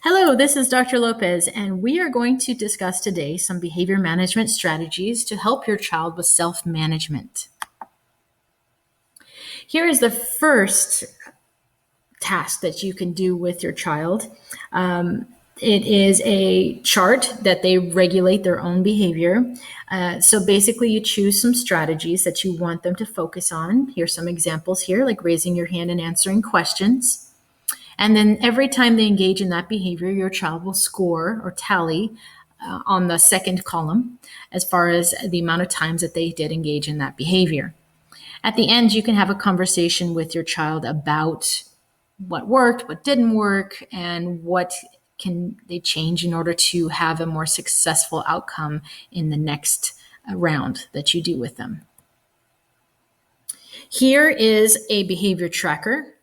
Hello, this is Dr. Lopez, and we are going to discuss today some behavior management strategies to help your child with self-management. Here is the first task that you can do with your child. It is a chart that they regulate their own behavior. So basically, you choose some strategies that you want them to focus on. Here's some examples here, like raising your hand and answering questions. And then every time they engage in that behavior, your child will score or tally on the second column as far as the amount of times that they did engage in that behavior. At the end, you can have a conversation with your child about what worked, what didn't work, and what can they change in order to have a more successful outcome in the next round that you do with them. Here is a behavior tracker.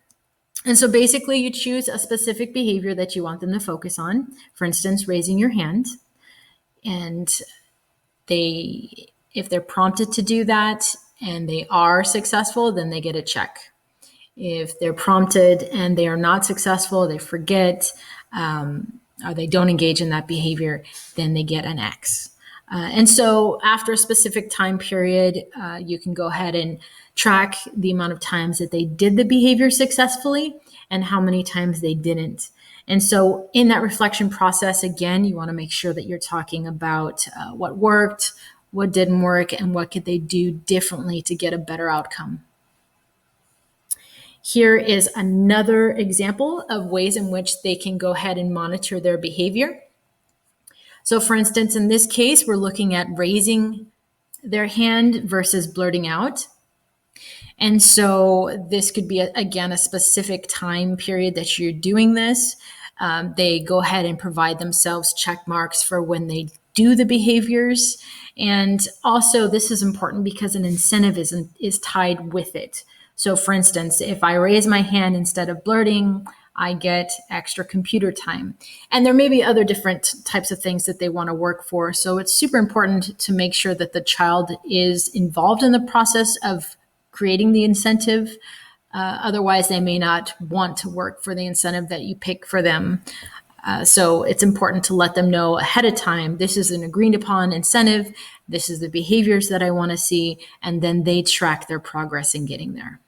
And so basically you choose a specific behavior that you want them to focus on. For instance, raising your hand. And if they're prompted to do that and they are successful, then they get a check. If they're prompted and they are not successful, they forget, or they don't engage in that behavior, then they get an X. And so after a specific time period, you can go ahead and track the amount of times that they did the behavior successfully and how many times they didn't. And so in that reflection process, again, you want to make sure that you're talking about what worked, what didn't work, and what could they do differently to get a better outcome. Here is another example of ways in which they can go ahead and monitor their behavior. So for instance, in this case, we're looking at raising their hand versus blurting out. And so this could be, again, a specific time period that you're doing this. They go ahead and provide themselves check marks for when they do the behaviors. And also this is important because an incentive is tied with it. So for instance, if I raise my hand instead of blurting, I get extra computer time. And there may be other different types of things that they want to work for. So it's super important to make sure that the child is involved in the process of creating the incentive. Otherwise, they may not want to work for the incentive that you pick for them. So it's important to let them know ahead of time, this is an agreed upon incentive, this is the behaviors that I want to see, and then they track their progress in getting there.